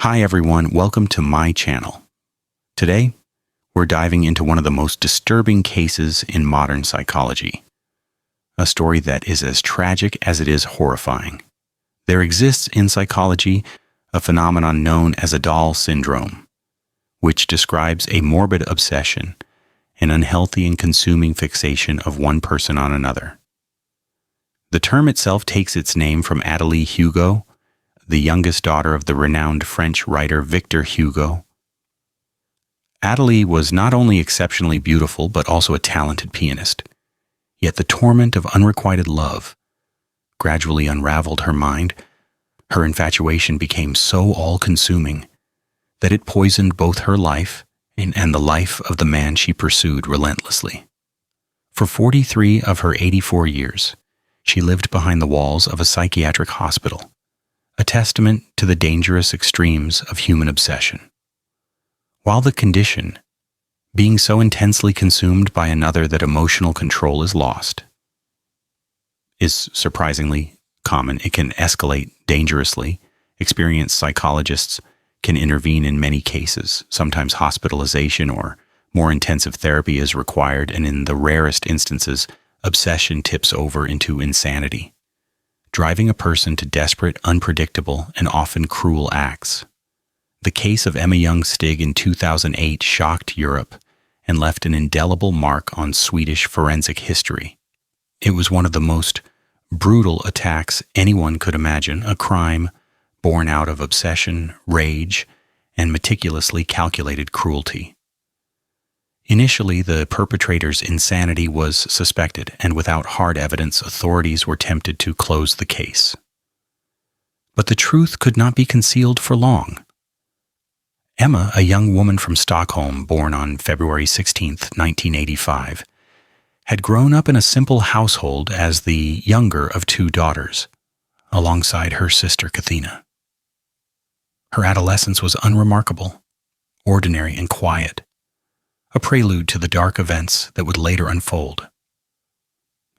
Hi everyone, welcome to my channel. Today, we're diving into one of the most disturbing cases in modern psychology. A story that is as tragic as it is horrifying. There exists in psychology a phenomenon known as a doll syndrome, which describes a morbid obsession, an unhealthy and consuming fixation of one person on another. The term itself takes its name from Adelie Hugo, the youngest daughter of the renowned French writer Victor Hugo. Adelie was not only exceptionally beautiful, but also a talented pianist. Yet the torment of unrequited love gradually unraveled her mind. Her infatuation became so all-consuming that it poisoned both her life and the life of the man she pursued relentlessly. For 43 of her 84 years, she lived behind the walls of a psychiatric hospital, a testament to the dangerous extremes of human obsession. While the condition, being so intensely consumed by another that emotional control is lost, is surprisingly common, it can escalate dangerously. Experienced psychologists can intervene in many cases. Sometimes hospitalization or more intensive therapy is required, and in the rarest instances, obsession tips over into insanity, driving a person to desperate, unpredictable, and often cruel acts. The case of Emma Ljungstig in 2008 shocked Europe and left an indelible mark on Swedish forensic history. It was one of the most brutal attacks anyone could imagine, a crime born out of obsession, rage, and meticulously calculated cruelty. Initially, the perpetrator's insanity was suspected, and without hard evidence, authorities were tempted to close the case. But the truth could not be concealed for long. Emma, a young woman from Stockholm, born on February 16, 1985, had grown up in a simple household as the younger of two daughters, alongside her sister Kathina. Her adolescence was unremarkable, ordinary and quiet, a prelude to the dark events that would later unfold.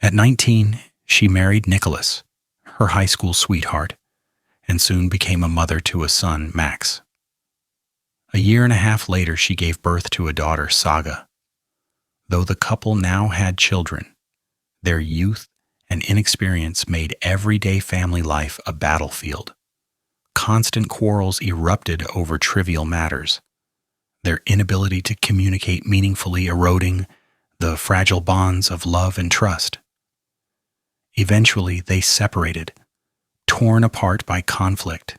At 19, she married Nicholas, her high school sweetheart, and soon became a mother to a son, Max. A year and a half later, she gave birth to a daughter, Saga. Though the couple now had children, their youth and inexperience made everyday family life a battlefield. Constant quarrels erupted over trivial matters, their inability to communicate meaningfully eroding the fragile bonds of love and trust. Eventually, they separated, torn apart by conflict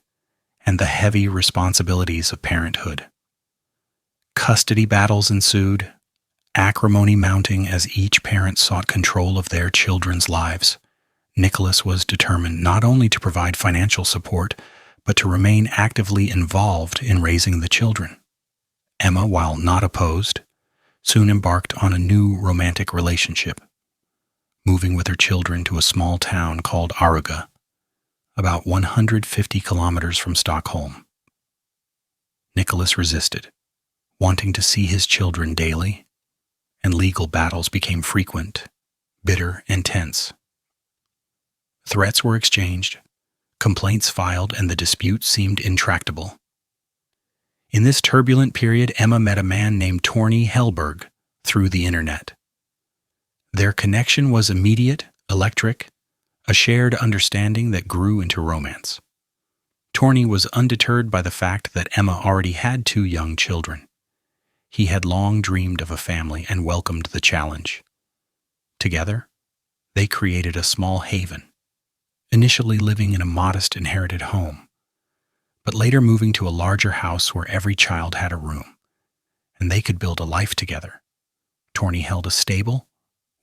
and the heavy responsibilities of parenthood. Custody battles ensued, acrimony mounting as each parent sought control of their children's lives. Nicholas was determined not only to provide financial support, but to remain actively involved in raising the children. Emma, while not opposed, soon embarked on a new romantic relationship, moving with her children to a small town called Aruga, about 150 kilometers from Stockholm. Nicholas resisted, wanting to see his children daily, and legal battles became frequent, bitter, and tense. Threats were exchanged, complaints filed, and the dispute seemed intractable. In this turbulent period, Emma met a man named Torny Hellberg through the internet. Their connection was immediate, electric, a shared understanding that grew into romance. Torny was undeterred by the fact that Emma already had two young children. He had long dreamed of a family and welcomed the challenge. Together, they created a small haven, initially living in a modest inherited home, but later moving to a larger house where every child had a room, and they could build a life together. Torny held a stable,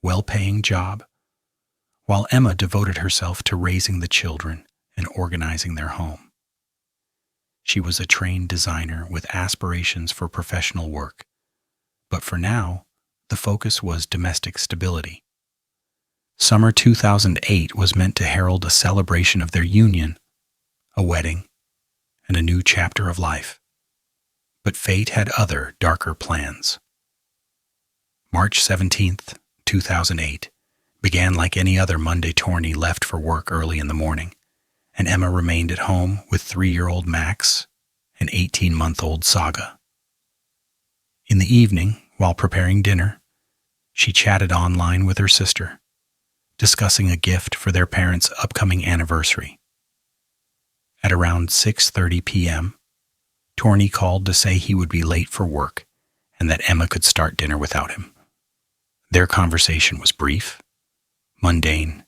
well-paying job, while Emma devoted herself to raising the children and organizing their home. She was a trained designer with aspirations for professional work, but for now, the focus was domestic stability. Summer 2008 was meant to herald a celebration of their union, a wedding, and a new chapter of life. But fate had other, darker plans. March 17th, 2008, began like any other Monday. Torny left for work early in the morning, and Emma remained at home with 3-year-old Max and 18-month-old saga. In the evening, while preparing dinner, she chatted online with her sister, discussing a gift for their parents' upcoming anniversary. At around 6:30 p.m., Torney called to say he would be late for work and that Emma could start dinner without him. Their conversation was brief, mundane,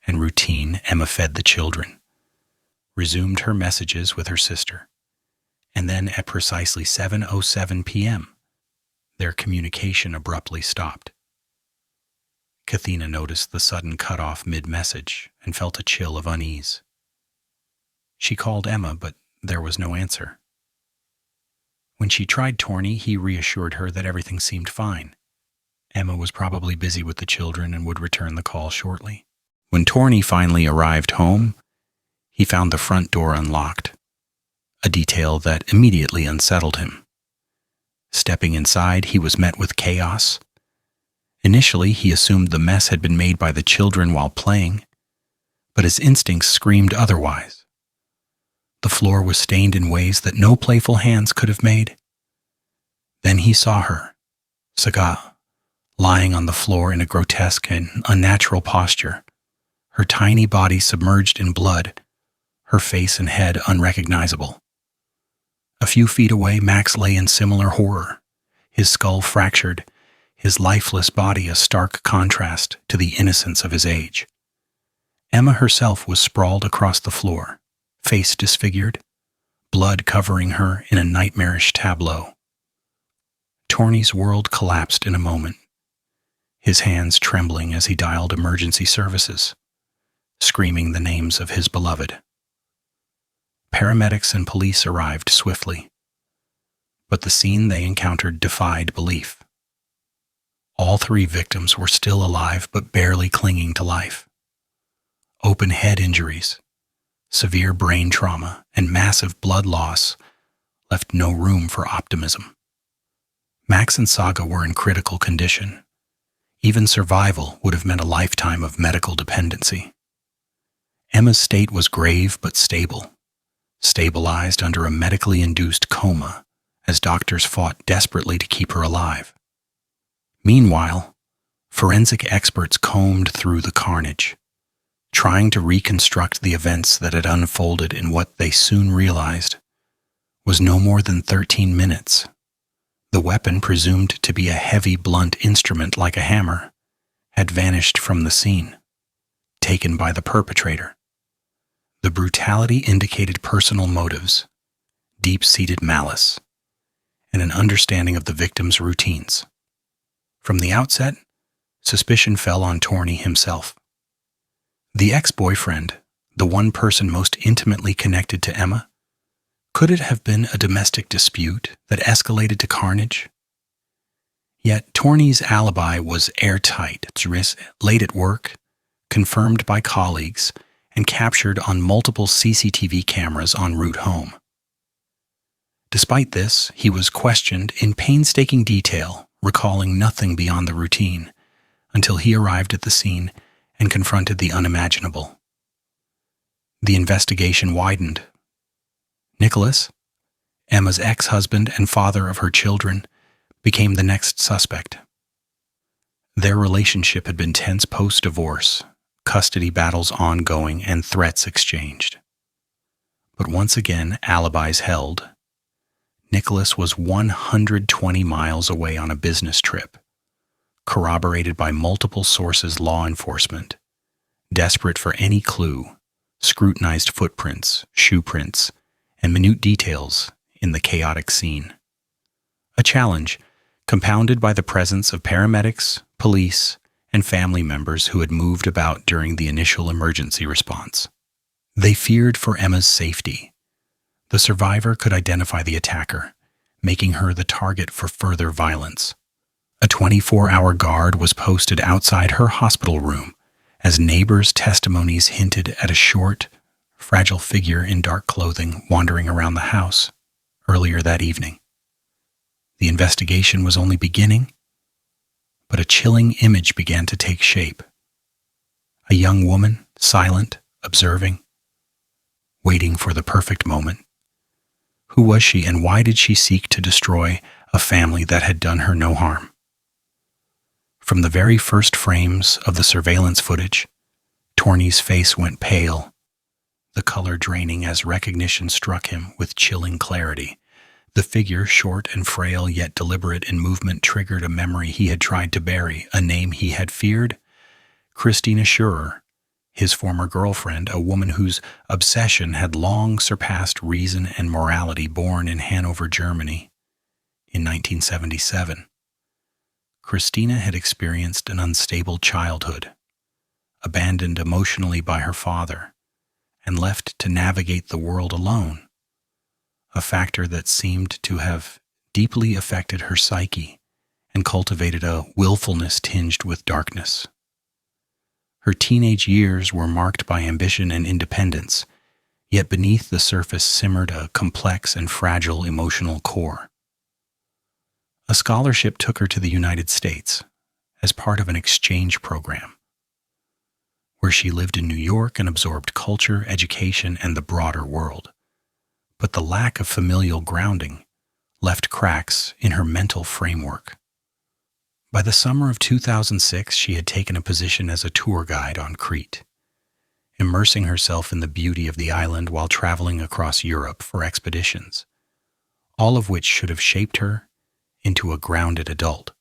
and routine. Emma fed the children, resumed her messages with her sister, and then at precisely 7:07 p.m., their communication abruptly stopped. Kathina noticed the sudden cutoff mid-message and felt a chill of unease. She called Emma, but there was no answer. When she tried Torney, he reassured her that everything seemed fine. Emma was probably busy with the children and would return the call shortly. When Torney finally arrived home, he found the front door unlocked, a detail that immediately unsettled him. Stepping inside, he was met with chaos. Initially, he assumed the mess had been made by the children while playing, but his instincts screamed otherwise. The floor was stained in ways that no playful hands could have made. Then he saw her, Saga, lying on the floor in a grotesque and unnatural posture, her tiny body submerged in blood, her face and head unrecognizable. A few feet away, Max lay in similar horror, his skull fractured, his lifeless body a stark contrast to the innocence of his age. Emma herself was sprawled across the floor, face disfigured, blood covering her in a nightmarish tableau. Torney's world collapsed in a moment, his hands trembling as he dialed emergency services, screaming the names of his beloved. Paramedics and police arrived swiftly, but the scene they encountered defied belief. All three victims were still alive but barely clinging to life. Open head injuries, severe brain trauma, and massive blood loss left no room for optimism. Max and Saga were in critical condition. Even survival would have meant a lifetime of medical dependency. Emma's state was grave but stable, stabilized under a medically induced coma as doctors fought desperately to keep her alive. Meanwhile, forensic experts combed through the carnage, trying to reconstruct the events that had unfolded in what they soon realized was no more than 13 minutes. The weapon, presumed to be a heavy, blunt instrument like a hammer, had vanished from the scene, taken by the perpetrator. The brutality indicated personal motives, deep-seated malice, and an understanding of the victim's routines. From the outset, suspicion fell on Torney himself. The ex-boyfriend, the one person most intimately connected to Emma, could it have been a domestic dispute that escalated to carnage? Yet Torney's alibi was airtight, late at work, confirmed by colleagues, and captured on multiple CCTV cameras en route home. Despite this, he was questioned in painstaking detail, recalling nothing beyond the routine, until he arrived at the scene and confronted the unimaginable. The investigation widened. Nicholas, Emma's ex-husband and father of her children, became the next suspect. Their relationship had been tense post-divorce, custody battles ongoing, and threats exchanged. But once again, alibis held. Nicholas was 120 miles away on a business trip, corroborated by multiple sources. Law enforcement, desperate for any clue, scrutinized footprints, shoe prints, and minute details in the chaotic scene. A challenge compounded by the presence of paramedics, police, and family members who had moved about during the initial emergency response. They feared for Emma's safety. The survivor could identify the attacker, making her the target for further violence. A 24-hour guard was posted outside her hospital room as neighbors' testimonies hinted at a short, fragile figure in dark clothing wandering around the house earlier that evening. The investigation was only beginning, but a chilling image began to take shape. A young woman, silent, observing, waiting for the perfect moment, Who was she, and why did she seek to destroy a family that had done her no harm? From the very first frames of the surveillance footage, Torney's face went pale, the color draining as recognition struck him with chilling clarity. The figure, short and frail yet deliberate in movement, triggered a memory he had tried to bury, a name he had feared. Christina Schurer, his former girlfriend, a woman whose obsession had long surpassed reason and morality, born in Hanover, Germany in 1977. Christina had experienced an unstable childhood, abandoned emotionally by her father, and left to navigate the world alone, a factor that seemed to have deeply affected her psyche and cultivated a willfulness tinged with darkness. Her teenage years were marked by ambition and independence, yet beneath the surface simmered a complex and fragile emotional core. A scholarship took her to the United States as part of an exchange program, where she lived in New York and absorbed culture, education, and the broader world. But the lack of familial grounding left cracks in her mental framework. By the summer of 2006, she had taken a position as a tour guide on Crete, immersing herself in the beauty of the island while traveling across Europe for expeditions, all of which should have shaped her into a grounded adult.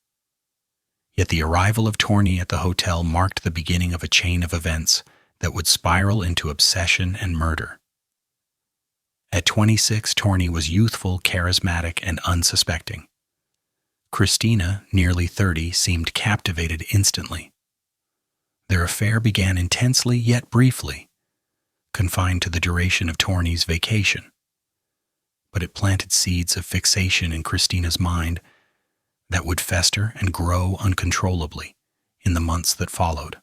Yet the arrival of Torney at the hotel marked the beginning of a chain of events that would spiral into obsession and murder. At 26, Torney was youthful, charismatic, and unsuspecting. Christina, nearly 30, seemed captivated instantly. Their affair began intensely yet briefly, confined to the duration of Torney's vacation. But it planted seeds of fixation in Christina's mind that would fester and grow uncontrollably in the months that followed.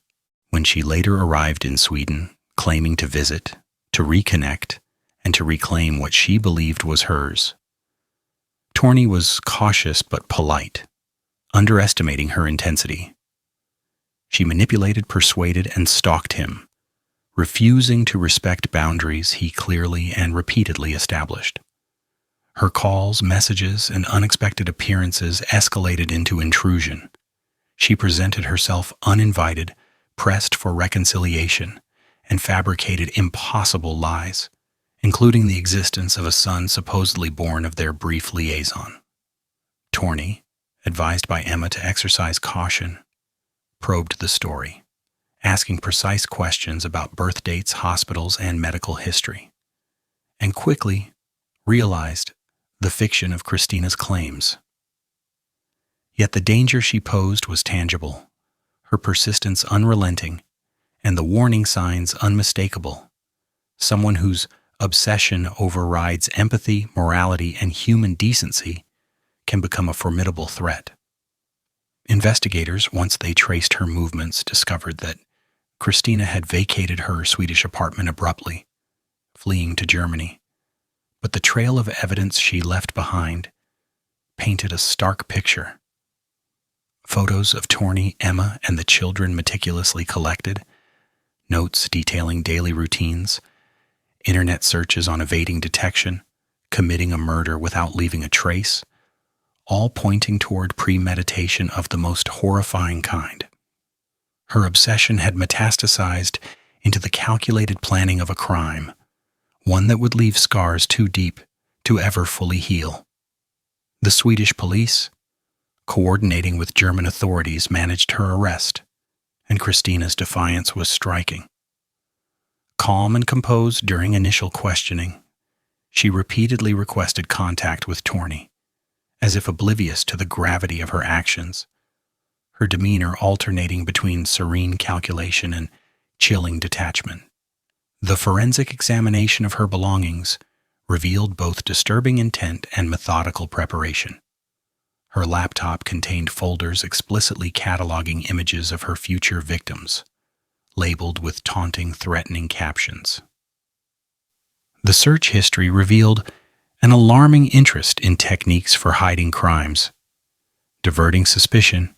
When she later arrived in Sweden, claiming to visit, to reconnect, and to reclaim what she believed was hers, Torney was cautious but polite, underestimating her intensity. She manipulated, persuaded, and stalked him, refusing to respect boundaries he clearly and repeatedly established. Her calls, messages, and unexpected appearances escalated into intrusion. She presented herself uninvited, pressed for reconciliation, and fabricated impossible lies, including the existence of a son supposedly born of their brief liaison. Torney, advised by Emma to exercise caution, probed the story, asking precise questions about birth dates, hospitals, and medical history, and quickly realized the fiction of Christina's claims. Yet the danger she posed was tangible, her persistence unrelenting, and the warning signs unmistakable. Someone whose obsession overrides empathy, morality, and human decency can become a formidable threat. Investigators, once they traced her movements, discovered that Christina had vacated her Swedish apartment abruptly, fleeing to Germany. But the trail of evidence she left behind painted a stark picture. Photos of Torney, Emma, and the children meticulously collected, notes detailing daily routines, internet searches on evading detection, committing a murder without leaving a trace, all pointing toward premeditation of the most horrifying kind. Her obsession had metastasized into the calculated planning of a crime, one that would leave scars too deep to ever fully heal. The Swedish police, coordinating with German authorities, managed her arrest, and Christina's defiance was striking. Calm and composed during initial questioning, she repeatedly requested contact with Torney, as if oblivious to the gravity of her actions, her demeanor alternating between serene calculation and chilling detachment. The forensic examination of her belongings revealed both disturbing intent and methodical preparation. Her laptop contained folders explicitly cataloging images of her future victims, labeled with taunting, threatening captions. The search history revealed an alarming interest in techniques for hiding crimes, diverting suspicion,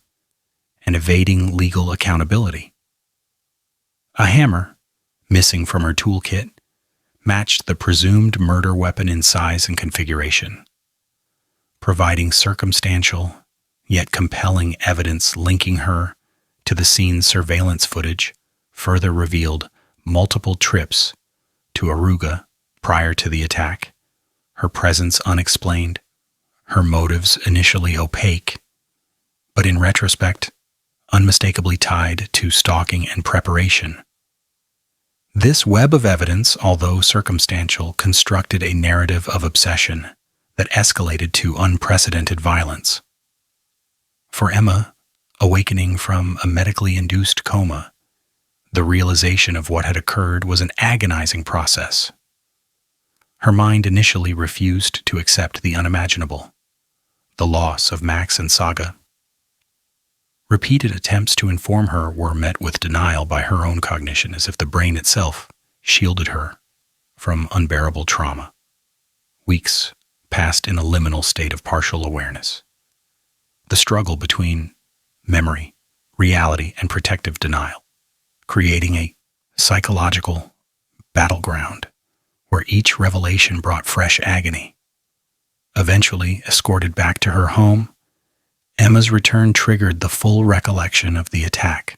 and evading legal accountability. A hammer, missing from her toolkit, matched the presumed murder weapon in size and configuration, providing circumstantial yet compelling evidence linking her to the scene's surveillance footage further revealed multiple trips to Aruga prior to the attack, her presence unexplained, her motives initially opaque, but in retrospect, unmistakably tied to stalking and preparation. This web of evidence, although circumstantial, constructed a narrative of obsession that escalated to unprecedented violence. For Emma, awakening from a medically induced coma, the realization of what had occurred was an agonizing process. Her mind initially refused to accept the unimaginable, the loss of Max and Saga. Repeated attempts to inform her were met with denial by her own cognition, as if the brain itself shielded her from unbearable trauma. Weeks passed in a liminal state of partial awareness. The struggle between memory, reality, and protective denial, creating a psychological battleground where each revelation brought fresh agony. Eventually escorted back to her home, Emma's return triggered the full recollection of the attack.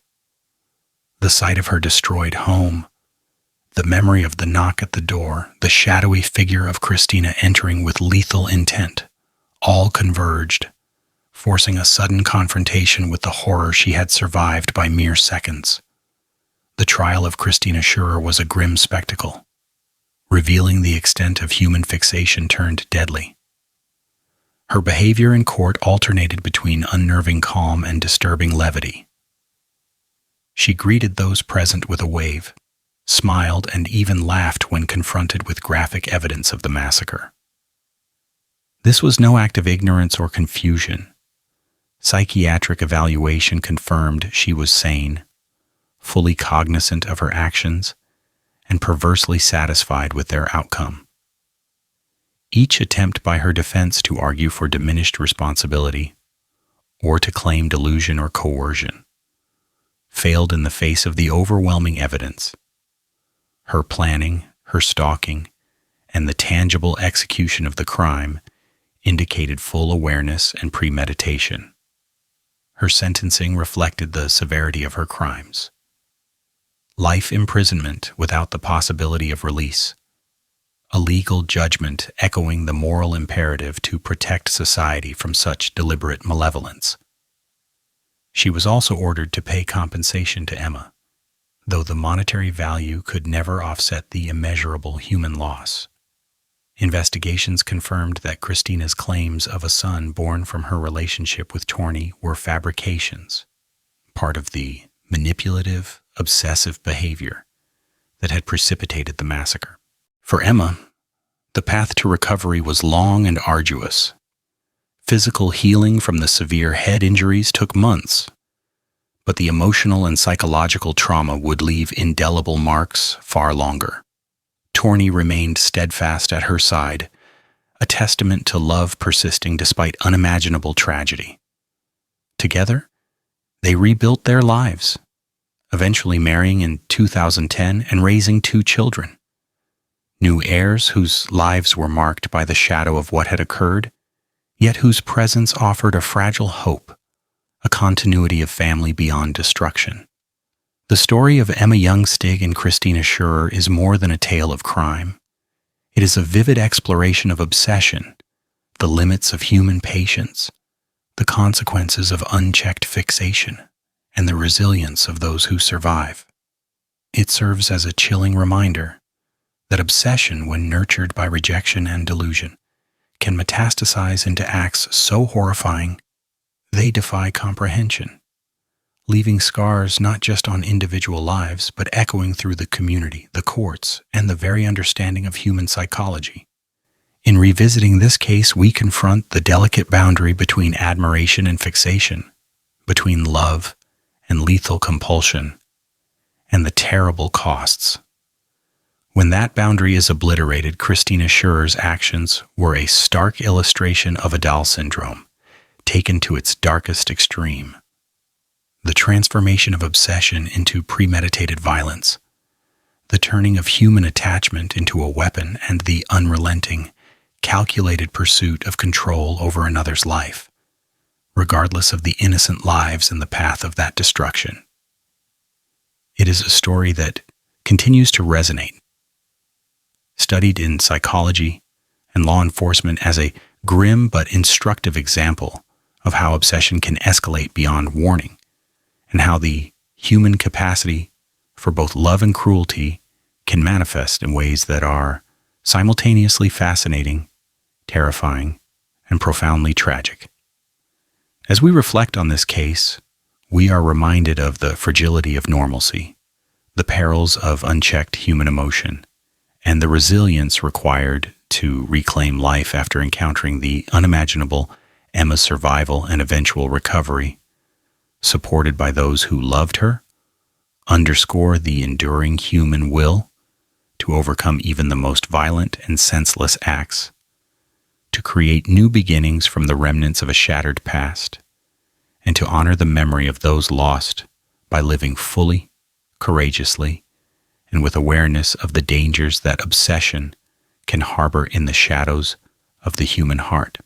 The sight of her destroyed home, the memory of the knock at the door, the shadowy figure of Christina entering with lethal intent, all converged, forcing a sudden confrontation with the horror she had survived by mere seconds. The trial of Christina Schurrer was a grim spectacle, revealing the extent of human fixation turned deadly. Her behavior in court alternated between unnerving calm and disturbing levity. She greeted those present with a wave, smiled, and even laughed when confronted with graphic evidence of the massacre. This was no act of ignorance or confusion. Psychiatric evaluation confirmed she was sane, fully cognizant of her actions, and perversely satisfied with their outcome. Each attempt by her defense to argue for diminished responsibility or to claim delusion or coercion failed in the face of the overwhelming evidence. Her planning, her stalking, and the tangible execution of the crime indicated full awareness and premeditation. Her sentencing reflected the severity of her crimes. Life imprisonment without the possibility of release, a legal judgment echoing the moral imperative to protect society from such deliberate malevolence. She was also ordered to pay compensation to Emma, though the monetary value could never offset the immeasurable human loss. Investigations confirmed that Christina's claims of a son born from her relationship with Torney were fabrications, part of the manipulative, obsessive behavior that had precipitated the massacre. For Emma, the path to recovery was long and arduous. Physical healing from the severe head injuries took months, but the emotional and psychological trauma would leave indelible marks far longer. Torney remained steadfast at her side, a testament to love persisting despite unimaginable tragedy. Together, they rebuilt their lives, eventually marrying in 2010 and raising 2 children. New heirs whose lives were marked by the shadow of what had occurred, yet whose presence offered a fragile hope, a continuity of family beyond destruction. The story of Emma Youngstig and Christina Schurrer is more than a tale of crime. It is a vivid exploration of obsession, the limits of human patience, the consequences of unchecked fixation, and the resilience of those who survive. It serves as a chilling reminder that obsession, when nurtured by rejection and delusion, can metastasize into acts so horrifying they defy comprehension, leaving scars not just on individual lives, but echoing through the community, the courts, and the very understanding of human psychology. In revisiting this case, we confront the delicate boundary between admiration and fixation, between love and lethal compulsion, and the terrible costs. When that boundary is obliterated, Christina Schurrer's actions were a stark illustration of Adal syndrome, taken to its darkest extreme. The transformation of obsession into premeditated violence, the turning of human attachment into a weapon and the unrelenting, calculated pursuit of control over another's life, regardless of the innocent lives in the path of that destruction. It is a story that continues to resonate, studied in psychology and law enforcement as a grim but instructive example of how obsession can escalate beyond warning, and how the human capacity for both love and cruelty can manifest in ways that are simultaneously fascinating, terrifying, and profoundly tragic. As we reflect on this case, we are reminded of the fragility of normalcy, the perils of unchecked human emotion, and the resilience required to reclaim life after encountering the unimaginable Emma's survival and eventual recovery, supported by those who loved her, underscore the enduring human will to overcome even the most violent and senseless acts, to create new beginnings from the remnants of a shattered past, and to honor the memory of those lost by living fully, courageously, and with awareness of the dangers that obsession can harbor in the shadows of the human heart.